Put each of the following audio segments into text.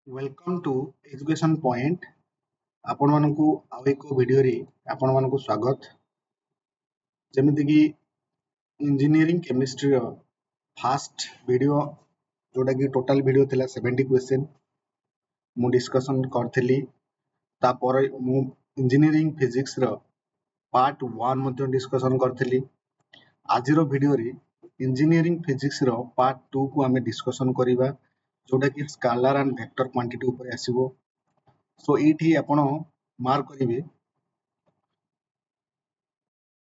Welcome to education point आपण मानकु आउ एक वीडियो रे आपण मानकु स्वागत। जेमिति कि engineering chemistry row first video जोटा कि टोटल वीडियो थिला 70 क्वेश्चन मु डिस्कशन करथिली। तापर मु इंजीनियरिंग फिजिक्स रो पार्ट 1 मध्ये डिस्कशन करथिली। आज रो वीडियो रे इंजीनियरिंग फिजिक्स रो पार्ट 2 को हमें डिस्कशन करिवा जोटा कि स्केलर एंड वेक्टर क्वांटिटी ऊपर आसीबो। सो एठी आपण मार्क करिवे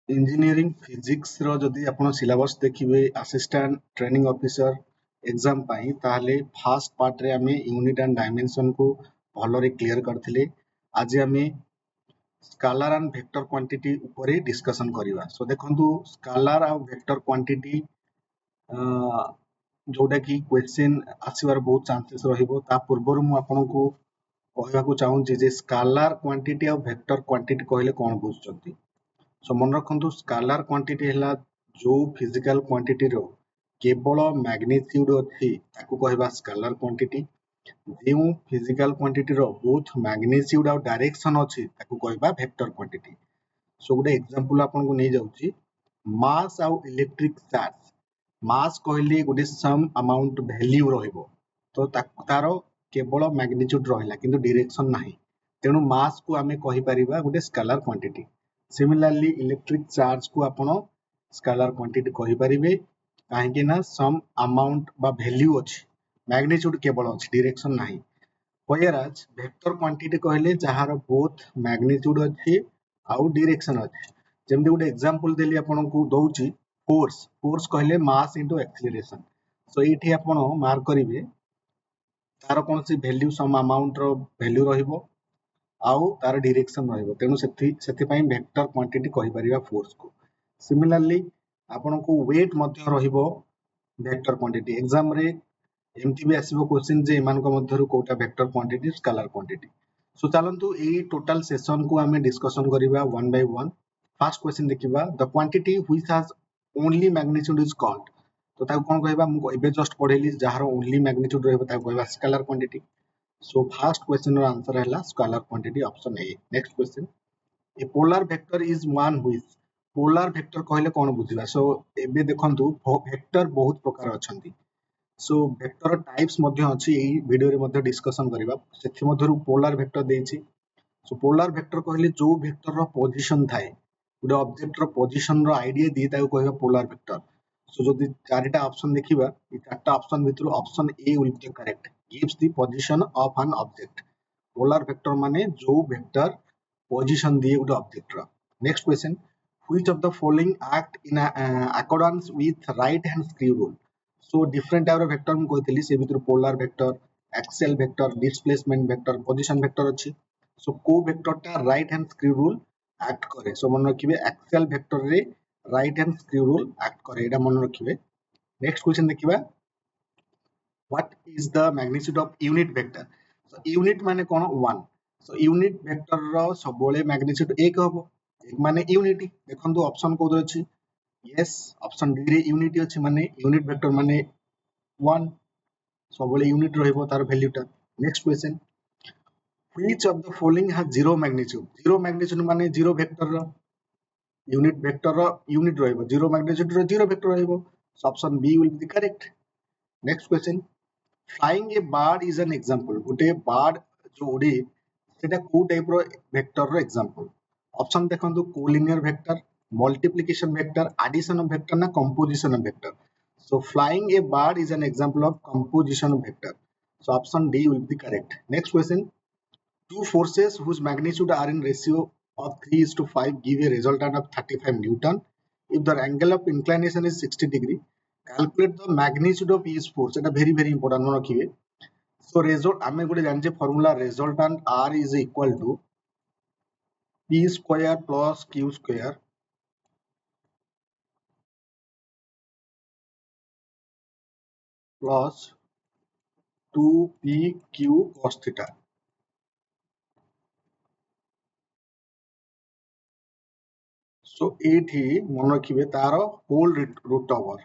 इंजीनियरिंग फिजिक्स रो जदि आपण सिलेबस देखिबे असिस्टेंट ट्रेनिंग ऑफिसर एग्जाम पाई ताहले फर्स्ट पार्ट रे हमें यूनिट एंड डायमेंशन को भलो रे क्लियर करथिले। आज हमें स्केलर एंड वेक्टर क्वांटिटी ऊपर डिस्कशन करिवा। सो देखंतु स्केलर आ वेक्टर क्वांटिटी जोटा कि क्वेश्चन आसीबार बहुत चांसेस रहिबो। ता पूर्वरु मु आपनको कहबाकू चाहूँ जे स्केलर क्वांटिटी और वेक्टर क्वांटिटी कहले कोन बुझुचंती। सो मन रखु स्केलर क्वांटिटी है जो फिजिकल क्वांटिटी रो केवल मैग्नीट्यूड अच्छी ताकू कहबा स्केलर क्वांटिटी। जो फिजिकल क्वांटिटी रो बोथ मैग्नीट्यूड और डायरेक्शन अच्छी ताकू कहबा वेक्टर क्वांटिटी। सो गोटे एग्जांपल आपन को नहीं जाउची मास और इलेक्ट्रिक चार्ज। मास कहले गोटे सम अमाउंट वैल्यू रहिबो तो तारो केवल मैग्नीट्यूड रहिला किंतु डायरेक्शन नाही, तेणु मास को आमे कहि परिबा गोटे scalar quantity. Similarly electric charge को आपण स्केलर क्वांटिटी कहि परिबे काहेकि ना सम अमाउंट बा वैल्यू अछि, मैग्नीट्यूड केवल अछि डायरेक्शन नाही। व्हेयरएज वेक्टर क्वांटिटी कहले जहार बोथ मैग्नीट्यूड अछि आउ डायरेक्शन अछि। जेमति गोटे एग्जांपल देली आपण को दउची फोर्स। फोर्स कहले मास इनटू एक्सीलरेशन। सो एठी आपण मार्क करिवे तार कोनसी वैल्यू सम अमाउंट रो वैल्यू रहिबो आउ तार डायरेक्शन रहिबो, तेनु सेति पई वेक्टर क्वांटिटी कहि परिबा फोर्स को। सिमिलरली आपण को वेट मध्य रहिबो वेक्टर क्वांटिटी। एग्जाम रे एमटी भी आसीबो क्वेश्चन जे मान को मध्य कोटा vector quantity scalar quantity. So चलंतु ए टोटल सेशन को हमें डिस्कशन करिबा one by one. First question देखिबा the quantity which has only magnitude is called. तो ताको कोन कहबा मु एबे जस्ट पढेली जहार ओनली मैग्नीट्यूड रहबो ताको कहबा scalar quantity. So first question or answer है scalar quantity option A. Next question. A polar vector is one which polar vector कहले कौन बुझिबा। सो एबे देखंतु वेक्टर बहुत प्रकार अछंती। सो वेक्टर टाइप्स मध्ये अछि एई वीडियो रे मध्ये डिस्कशन करिबा। सेथि मध्यरु पोलर वेक्टर देछि। सो पोलर वेक्टर कहले जो वेक्टर रो पोजीशन थाए गुड ऑब्जेक्ट रो पोजीशन रो आईडिया दी ताको कहबा पोलर वेक्टर। सो जदि चारिटा ऑप्शन देखिबा ई चारटा ऑप्शन भितरु option A will be correct, gives the position of an object. Polar vector माने जो वेक्टर पोजीशन दिए गुड ऑब्जेक्ट रो। Next question which of the following act in accordance with right hand screw rule। So different type रो vector हम कहतली से भितर polar vector, axial vector, displacement vector, position vector अछि। सो को वेक्टर टा right hand screw rule act करे। So मन रखिबे एक्सियल वेक्टर रे right hand screw rule act करे, एटा मन रखिबे। नेक्स्ट क्वेश्चन देखिबा what is the magnitude of unit vector। so unit माने कोन 1। so unit vector रो सबोले magnitude 1 हबो। 1 माने यूनिटी। देखंतु ऑप्शन कोद अछि यस ऑप्शन डी रे यूनिटी अछि माने यूनिट वेक्टर माने 1 सबोले यूनिट रहबो तार वैल्यूटा। Next question which of the following has zero magnitude। zero magnitude माने जीरो वेक्टर रो यूनिट वेक्टर रो यूनिट रहबो, जीरो magnitude रो जीरो वेक्टर रहबो। so option B will be correct. Next question flying a bird is an example. गोटे bird जो उड़े सेटा को टाइप रो वेक्टर रो एग्जांपल। ऑप्शन देखंतु collinear vector, multiplication vector, addition of vector ना composition of vector. So flying a bird is an example of composition of vector. So option D will be correct. Next question two forces whose magnitude are in ratio of 3:5 give a resultant of 35 Newton if the angle of inclination is 60 degree। calculate the magnitude of each force। এটা very very important মনে রাখিবে। so result আমি গোটে জানছে formula resultant r is equal to p square plus q square plus 2pq cos theta। so एठी मन रखिबे तारो whole root over.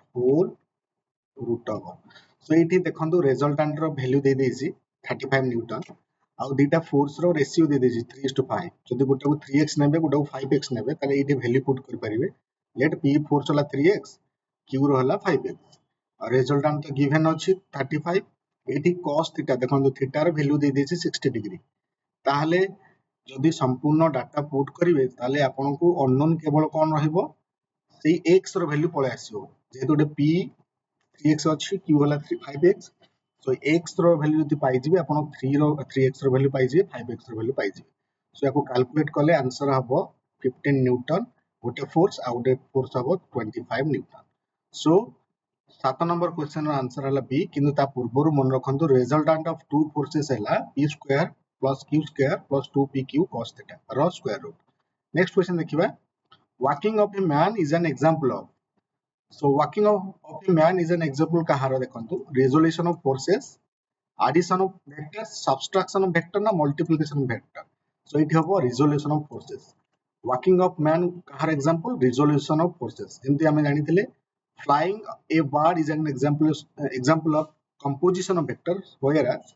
सो एठी देखंतु resultant रो वैल्यू दे देछि 35 न्यूटन आउ दीटा फोर्स रो रेशियो दे देछि 3:5 जदि गोटे को 3x नेबे गोटे को 5x नेबे ताले एठी वैल्यू पुट कर परिबे लेट p फोर्स होला 3x q रो होला 5x और रिजल्टेंट तो गिवन अछि 35 एठी cos थीटा देखंतु थीटा रो वैल्यू दे देछि 60 डिग्री ताहले जदि संपूर्ण डाटा पुट करिवे ताले आपनको अननोन केवल कोन रहिबो सेही x रो वैल्यू पळे आसीबो जेहेतु गोटे p 3x अछि q होला 5x सो x रो वैल्यू जदि पाइ जिवे आपण 3x रो वैल्यू पाइ जिवे 5x रो वैल्यू पाइ जिवे सो याको कैलकुलेट करले आंसर हबो 15 न्यूटन गोटे फोर्स आ गोटे फोर्स हबो 25 न्यूटन सो 7 नंबर क्वेश्चन रो आंसर हला बी किंतु ता पूर्वरु मन रखंतु रिजल्टेंट ऑफ टू फोर्सेस हला p square plus q square plus 2pq cos theta रो स्क्वायर रूट नेक्स्ट क्वेश्चन देखिबा walking of a man is an example of so walking of a man is an example kaharo देखंतु resolution of forces addition of vector subtraction of vector na multiplication of vector so it habo resolution of forces walking of man kahar example resolution of forces जेमति हमें जानि थिले flying a bird is an example of composition of vectors whereas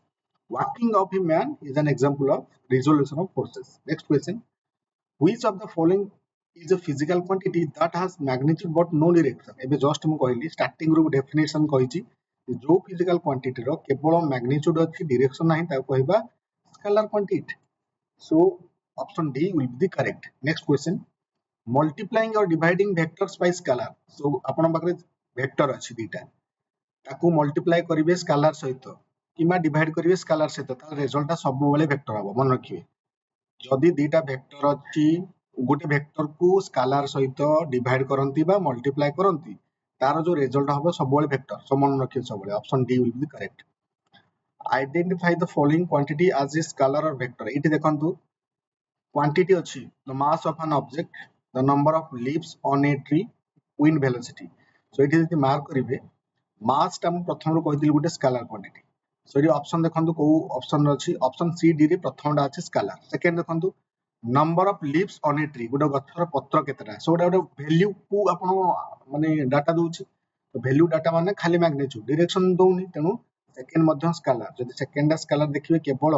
walking of a man is an example of resolution of forces next question which of the following is a physical quantity that has magnitude but no direction एबे just मु कहली starting रो definition कहिची जो physical quantity रो केवल magnitude अछि direction नाही ता कहबा scalar quantity so option D will be the correct next question multiplying और डिवाइडिंग वेक्टर्स बाय स्केलर सो आपण पाखरे वेक्टर अछि दीटा ताकू मल्टीप्लाई करिवे स्केलर सहित किमा डिवाइड करिवे स्केलर सहित ता रिजल्ट सब बेले वेक्टर हबो मन रखिवे जदि दीटा वेक्टर अछि गोटे वेक्टर को स्केलर सहित डिवाइड करंती बा मल्टीप्लाई करंती तार जो रिजल्ट हबो सब बेले वेक्टर सो मन रखिवे सब बेले option D will be the correct identify the following quantity as a scalar और वेक्टर एठी देखंतु क्वांटिटी अछि the mass of an object the number of leaves on a tree wind velocity so एठी जति मार्क करिवे मास टा हम प्रथम रो कहितली गोटे स्केलर क्वांटिटी सो एठी ऑप्शन देखंतु को ऑप्शन अछि ऑप्शन सी डी रे प्रथमटा अछि स्केलर सेकंड देखंतु number of leaves on a tree गोटे गछर पत्र केतेटा सो गोटे वैल्यू को आपण माने डाटा दोछि तो वैल्यू डाटा माने खाली मैग्नीट्यूड डायरेक्शन दोउनी तेनु सेकंड मध्य स्केलर जदि सेकंड स्केलर देखिबे केवल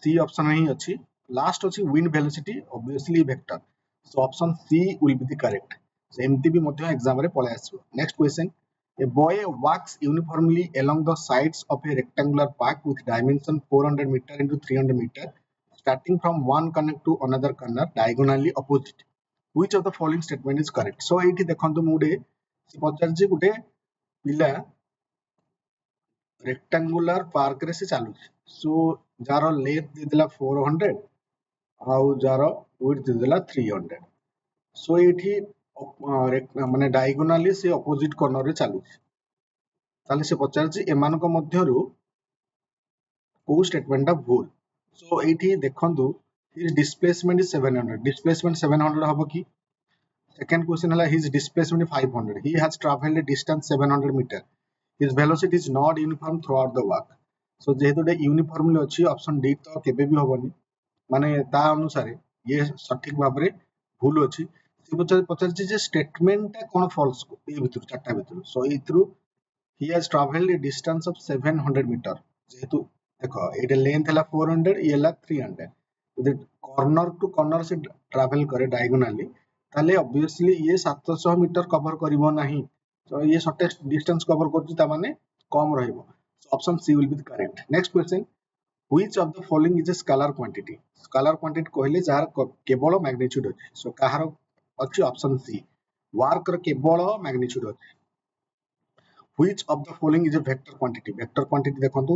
सी ऑप्शन ही अछि लास्ट अछि wind velocity obviously vector so option C will be the correct so एमती भी मध्य एग्जाम रे पळे आसीबो next question A boy walks uniformly along the sides of a rectangular park with dimension 400 meter into 300 meter starting from one corner to another corner diagonally opposite which of the following statement is correct so एठी देखंतु मुडे से पचार जे गुटे पिला rectangular park रे से चालू सो जारो length दे देला 400 आउ जारो विड्थ दे देला 300 सो एठी माने डायगोनाली से अपोजिट कॉर्नर रे चालू ताले से पचार जे एमान को मध्यरु को स्टेटमेंट ऑफ भूल सो एठी देखंतु हिज डिस्प्लेसमेंट इज 700 डिस्प्लेसमेंट 700 हबो की सेकंड क्वेश्चन हला his displacement 500 he has travelled a distance 700 metre his velocity is not uniform throughout the walk so जेहेतु डे यूनिफॉर्मली अछि ऑप्शन डी तो केबे भी होबनी माने ता अनुसार ये सठिक भाबरे भूल अछि से पचार जे स्टेटमेंट ता कोन फॉल्स को ए भितर चारटा भितर सो इथ्रु he has traveled a distance of 700 meter जेहेतु देखो एटा लेंथ हला 400 ये हला 300 यदि कॉर्नर टू कॉर्नर से ट्रैवल करे डायगोनली ताले ऑब्वियसली ये 700 मीटर कवर करिवो नाही तो ये शॉर्टेस्ट डिस्टेंस कवर करछि ता माने कम रहइबो so option C will be the correct next question which of the following is a scalar quantity कहले जार केवल मैग्नीट्यूड अछि सो कहार अछि ऑप्शन सी वर्क र केवल मैग्नीट्यूड अछि which of the following is a vector quantity देखंतु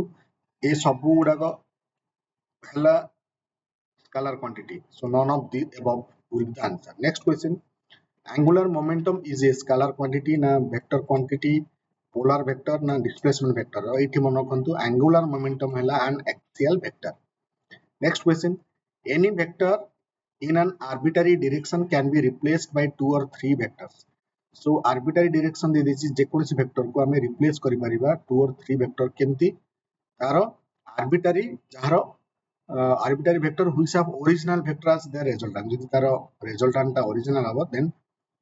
ए सबु गुडाको हला scalar quantity so none of the above will be the answer next question angular momentum is a scalar quantity na vector quantity polar vector na displacement vector एठी मन रखंतु angular momentum हला an axial vector next question any vector in an arbitrary direction can be replaced by two or three vectors so arbitrary direction दे देछि जे कोनसी vector को हमें replace करि परिबा टू और थ्री वेक्टर केमती तारो आर्बिट्ररी जहारो arbitrary vector which have original vector as the resultant जदि तारो रिजल्टेंट ता ओरिजिनल हबो देन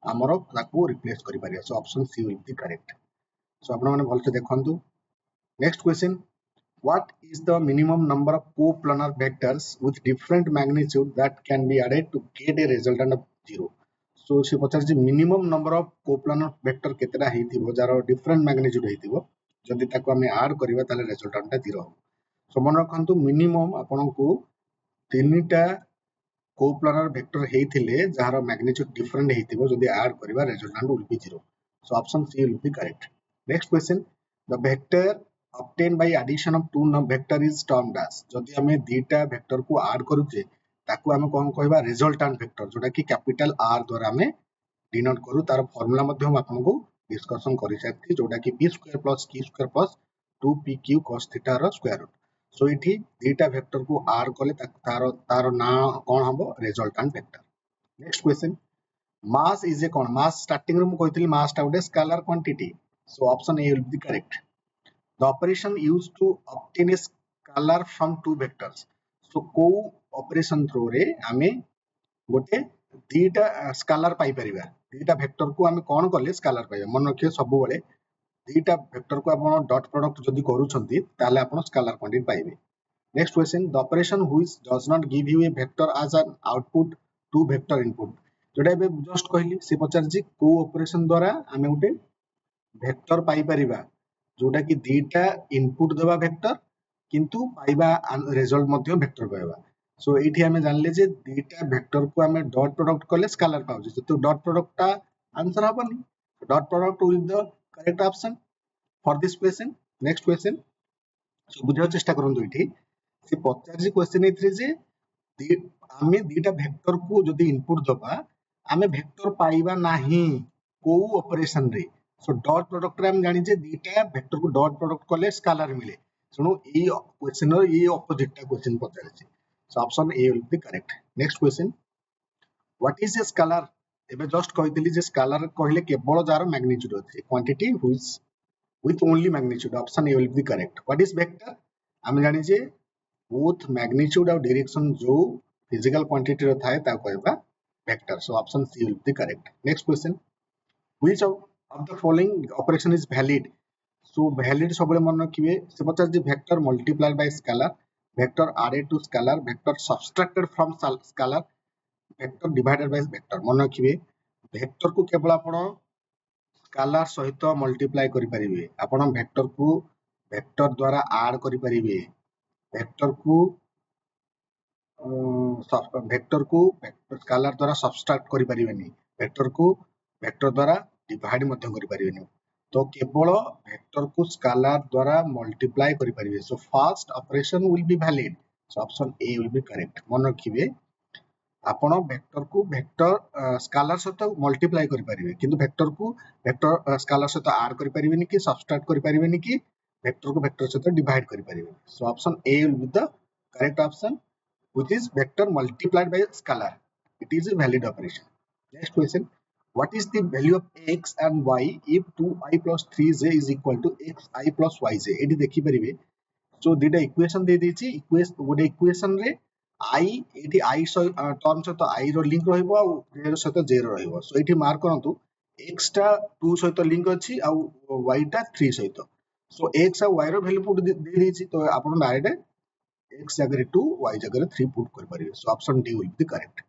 हमरो ताको रिप्लेस करि परिया so option C will be correct so आपण माने भलसे देखंतु next question what is the minimum number of coplanar vectors with different magnitude that can be added to get a resultant of 0? So se pachari minimum number of coplanar vector ketera heithibo jar different magnitude heithibo jodi taku ame add kariba tale resultant ta 0 hobo. So मन रखंतु minimum आपनको तीनटा coplanar vector हेइथिले जार magnitude different हेइथिबो जदि add करिवा resultant will be 0. So option C will be correct. Next question, the vector obtained by addition of two vector is termed as. जदि हमें दीटा vector को add करूचे ताकू हमें कोन कहबा resultant vector जोटा कि capital R द्वारा हमें डिनोट करू तार फार्मूला मध्ये हम आपनको डिस्कशन करि साथि जोटा कि p square plus q square plus 2pq cos theta रो स्क्वायर रूट. सो इठी दीटा वेक्टर को आर कले तार तार ना कोन हबो resultant vector. Next question, mass is a कोन मास स्टार्टिंग रे मु कहितली मास टा उडे scalar quantity. So option A will be correct. The operation used to obtain a scalar from two vectors. So को ऑपरेशन थ्रू रे हमें गोटे दीटा स्केलर पाई परिबा दीटा वेक्टर को हमें कोन करले स्केलर पाइबा. मन रखियो सब बेले दीटा वेक्टर को आपण डॉट प्रोडक्ट जदी करूछंती ताले आपण स्केलर क्वांटिटी पाइबे. Next question, the operation which does not give you a vector as an output to vector input. जोटा बे जस्ट कहली से पचार जी को ऑपरेशन द्वारा हमें उठे वेक्टर पाई परिबा जोटा कि दीटा इनपुट देबा वेक्टर किंतु पाइबा रिजल्ट मध्ये वेक्टर पाइबा. सो एठी हमें जानले जे दीटा वेक्टर को हमें डॉट प्रोडक्ट करले स्केलर पाउजे तो डॉट प्रोडक्ट ता आंसर हबनी. Dot product will the correct option for this question. Next question, so बुझा चेष्टा करंतु एठी से पचार क्वेश्चन एथरे जे आमे दीटा वेक्टर को जदी इनपुट दबा आमे वेक्टर पाइबा नाही को ऑपरेशन रे. सो डॉट प्रोडक्ट रे हम जानि जे दीटा वेक्टर को डॉट प्रोडक्ट करले स्केलर मिले. सुनो ए क्वेश्चन रो ए ऑपोजिट टा क्वेश्चन पचार छै. सो option A will be correct. Next question, what is a scalar. एबे जस्ट कहितली जे स्केलर कहले केवल जार मैग्नीट्यूड अछि quantity which with only magnitude. Option A will be correct. What is vector? आमे जानि जे both magnitude और direction जो physical quantity रो थाए ता कहबा vector. So option C will be correct. Next question, which of the following operation is valid? So valid सबले मन रखिबे से पचास जे vector multiplied by scalar, vector added to scalar, vector subtracted from scalar, vector divided by vector. मन रखिबे vector को केवल आपण scalar सहित multiply करि परिबे. आपण वेक्टर को वेक्टर द्वारा ऐड करि परिबे. वेक्टर को वेक्टर स्केलर द्वारा सब्सट्रैक्ट करि परिबेनी. वेक्टर को वेक्टर द्वारा डिवाइड मध्य करि परिबेनी. तो केवल वेक्टर को स्केलर द्वारा मल्टीप्लाई करि परिबे. So first operation will be valid. So option A will be correct. मन रखिबे आपण वेक्टर को वेक्टर स्केलर सहित मल्टीप्लाई करि परिबे किंतु वेक्टर को वेक्टर स्केलर सहित ऐड करि परिबेनी कि सब्सट्रैक्ट करि परिबेनी कि वेक्टर को वेक्टर सहित डिवाइड करि परिबे. So option A will be the correct option which is vector multiplied by scalar. It is a valid operation. Next question, what is the value of x and y if 2i plus 3j is equal to xi plus yj. एठी देखि परिबे सो दीटा equation दे देछि गोटे equation रे i एठी i term सहित i रो link रहइबो आ j रो सहित j रो रहइबो. सो एठी मार्क करंतु x टा 2 सहित लिंक अछि आ y टा 3 सहित. सो x आ y रो वैल्यू पुट दे देछि तो आपण डायरेक्ट x जगह 2 y जगह 3 पुट कर परिबे. So option D will be correct.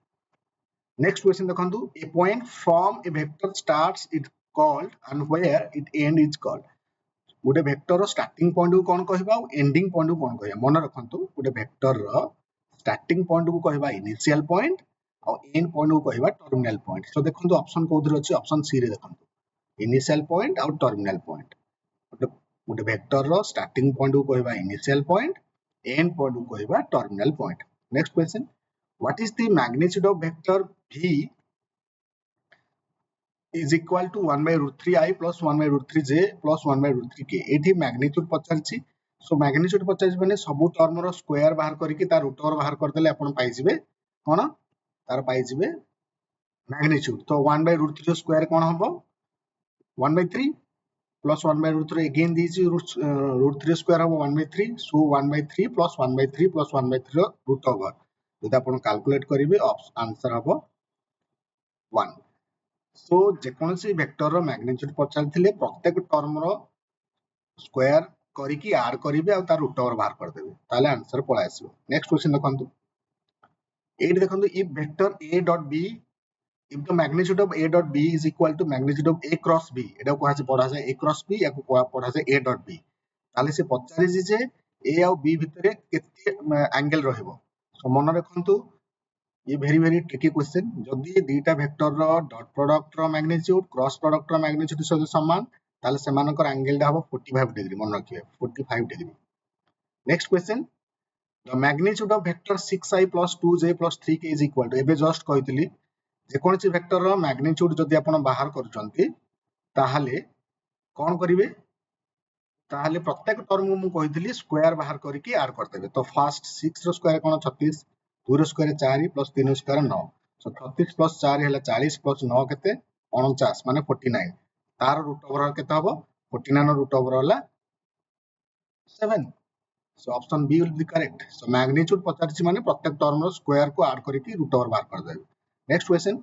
Next question देखंतु, a point from a vector starts it called and where it end is called. गोटे वेक्टर रो स्टार्टिंग पॉइंट को कोन कहबा और एंडिंग पॉइंट को कोन कहबा. मन रखंतु गोटे वेक्टर रो स्टार्टिंग पॉइंट को कहबा इनिशियल पॉइंट और एंड पॉइंट को कहबा टर्मिनल पॉइंट. सो देखंतु ऑप्शन कोथरे अछि. ऑप्शन सी रे देखंतु इनिशियल पॉइंट और टर्मिनल पॉइंट. गोटे वेक्टर रो स्टार्टिंग पॉइंट को कहबा इनिशियल पॉइंट, end point को कहबा terminal point. Next question, what is the magnitude of vector v is equal to 1 by root 3 I plus 1 by root 3 j plus 1 by root 3 k. एठी magnitude पचारछि. सो magnitude पचारछि माने सब term रो square बाहर करके तार root over बाहर कर देले आपण पाइ जिवे कोन तार पाइ जिवे magnitude. तो 1 by root 3 रो स्क्वायर कोन हबो 1 by 3 plus 1 by root 3 again this root 3 square of 1 by 3. So 1 by 3 plus 1 by 3 plus 1 by 3 root over. जदि आपण कैलकुलेट करिवे आंसर हबो 1. सो जे कोनसी वेक्टर रो मैग्नीट्यूड पचारथिले प्रत्येक टर्म रो स्क्वायर करिकी ऐड करिवे आ तार रूट ओवर बाहर कर देबे ताले आंसर पळा आसीबो नेक्स्ट क्वेश्चन देखंतु एट देखंतु if vector a dot b if the magnitude of a dot b is equal to magnitude of a cross b एटा कोहा से पढा जाय a cross b या को पढा जाय a dot b ताले से पचारि जे a आ b भितरे केते एंगल रहइबो सो मन रखंतु ये very tricky question जदि दीटा वेक्टर रो डॉट प्रोडक्ट रो मैग्नीट्यूड क्रॉस प्रोडक्ट रो मैग्नीट्यूड सहित समान ताले सेमानकर एंगल दा हबो 45 डिग्री मन रखिए 45 degree next question the magnitude of vector 6i + 2j + 3k is equal to एबे जस्ट कहितली जे कोनसी वेक्टर रो मैग्नीट्यूड जदि आपण बाहर करचंती ताहाले कोन करिवे ताहाले प्रत्येक टर्म मु कहितली स्क्वायर बाहर करके ऐड करदेबे तो फर्स्ट 6 रो स्क्वायर कोन 36 2 रो स्क्वायर 4 + 3 रो स्क्वायर 9 सो 36 + 4 हैला 40 + 9 केते 49 माने 49 तार रूट ओवर केते हबो 49 रो रूट ओवर होला 7 so option B will be correct so magnitude पचारछि माने प्रत्येक टर्म रो स्क्वायर को ऐड करके रूट ओवर बाहर कर देबे next question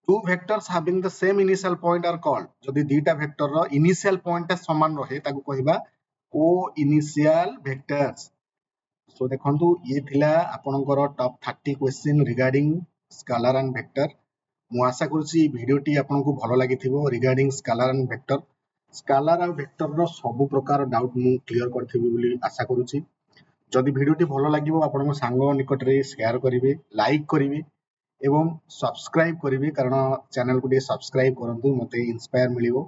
two vectors having the same initial point are called जदि दीटा वेक्टर रो इनिशियल पॉइंट समान रहे ताकू कहिबा को इनिशियल वेक्टर्स सो देखंतु ये थिला आपनकर top 30 question regarding scalar and vector मु आशा करूची वीडियोटी आपनको भलो लागिथिबो regarding scalar and vector scalar and vector रो सब प्रकार डाउट मु क्लियर करथिबि बोली आशा करूची जदि वीडियोटी भलो लागिबो आपनको सांगो निकट रे शेयर करिवे लाइक करिवे एवं सब्सक्राइब करिवे कारण चैनल को सब्सक्राइब करंतु मते इंस्पायर मिलिवो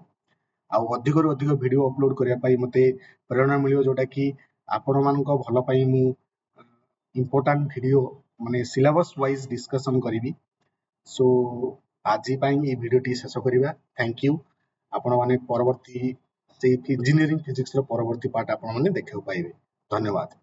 आ अधिक रु अधिक वीडियो अपलोड करिया पई मते प्रेरणा मिलिवो जोटा कि आपण मानको भलो पई मु इंपोर्टेंट वीडियो माने सिलेबस वाइज डिस्कशन करिवि सो आजि पई ए वीडियो टी शेष करिवा थैंक यू आपण माने परवर्ती से इंजीनियरिंग फिजिक्स रो परवर्ती पार्ट आपण माने देखियो पाइबे धन्यवाद।